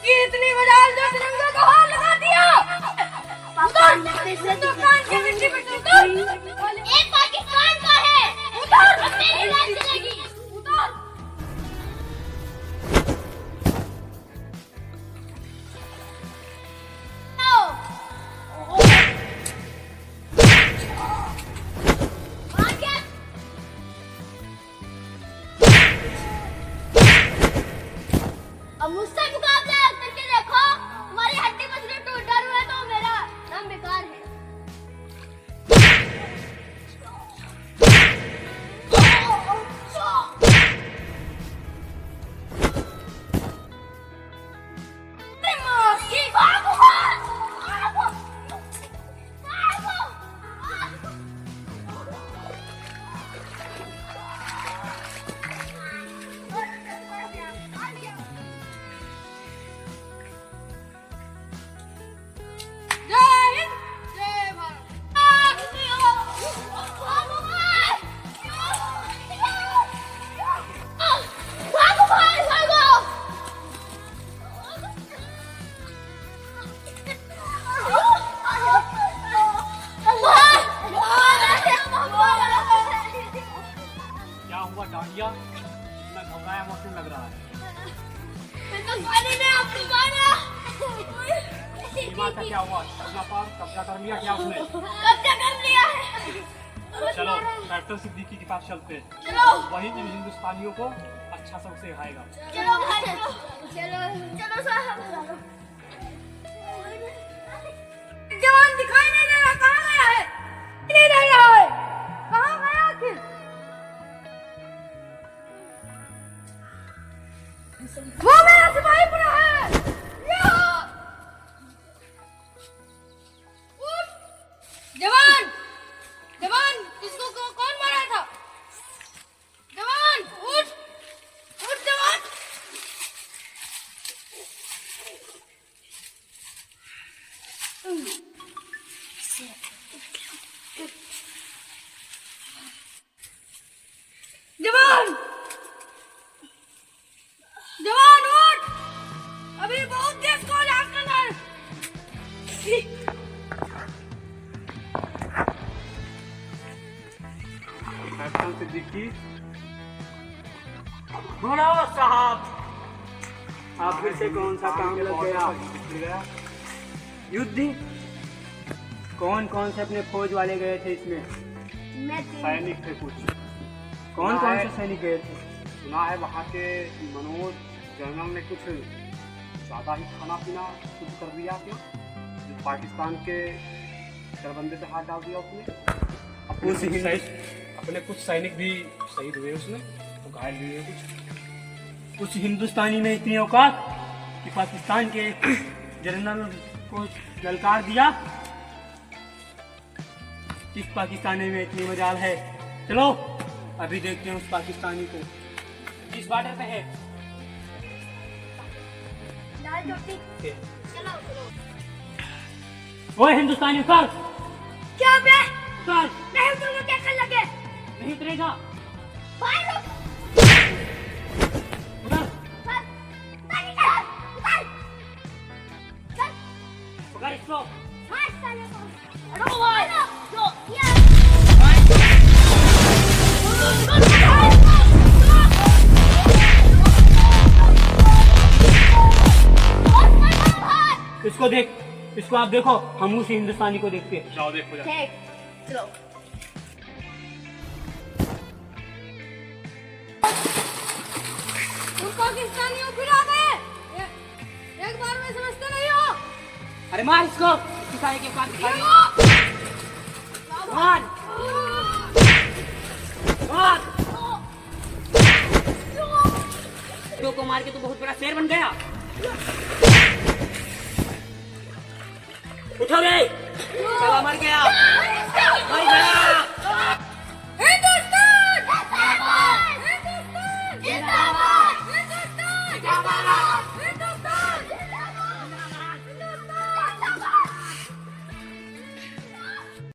कि इतनी मजाल जो तिरंगा का हार लगा दिया। तो कान की मिट्टी पे उतर। ये पाकिस्तान का है। उतर। अब मेरी लाश चलेगी। उतर। अब मुझसे मुकाबला करके देखो, तुम्हारी हड्डी में सिर्फ टूट डालू है तो मेरा नाम बेकार है। डांडिया मैं घबराया मौसम लग रहा है। सीमा का क्या हुआ? अपना पार कब्जा कर लिया क्या उसने? कब्जा कर लिया है। चलो कैप्टन सिद्दीकी के पास चलते हैं। चलो वही इन हिंदुस्तानियों को अच्छा सबक सिखाएगा। चलो भाई चलो चलो चलो साहब। जवान दिखाई नहीं दे रहा, कहाँ गया है? नहीं दे रहा है, कहाँ गया आखिर? वो मेरा सिपाही पूरा है। जवान जवान किसको कौन मारा था? जवान उठ उठ जवान। जवान जवान उठ, अभी बहुत देश को आजाद करना है। कैप्टन सिद्दीकी बोलो साहब, आप फिर से कौन सा काम लग गया? युद्ध? कौन कौन से अपने फौज वाले गए थे इसमें? सैनिक थे कुछ। कौन कौन से सैनिक गए थे? सुना है वहाँ के मनोज जनरल ने कुछ ज़्यादा ही खाना पीना शुरू कर दिया क्यों? जो पाकिस्तान के दरबंदे पे हाथ डाल दिया उसने। अपने कुछ सैनिक भी शहीद हुए उसमें, तो घायल भी हुए उस हिंदुस्तानी में इतनी औकात कि पाकिस्तान के जनरल को ललकार दिया। इस पाकिस्तानी में इतनी मजाल है। चलो अभी देखते हैं उस पाकिस्तानी को किस बॉर्डर पे है। लाल चोटी चलो चलो। वो हिंदुस्तानी उतर क्या बे? उतर। नहीं उतरूंगा, क्या कर लगे? नहीं उतरेगा। भाई रुक। उतर। उतर उतर चल। पकड़ इसको। मार साले को। रुको भाई जो ये इसको देख, इसको आप देखो, हम उस हिंदुस्तानी को देखते हैं। जाओ देखो जाओ। ठीक चलो। तुम पाकिस्तानियों फिर आ गए। एक बार में समझते नहीं हो। अरे मार इसको, सिखाए के पाकिस्तानी मार मार। दो को मार के तो बहुत बड़ा शेर बन गया। उठो रे, चला मार के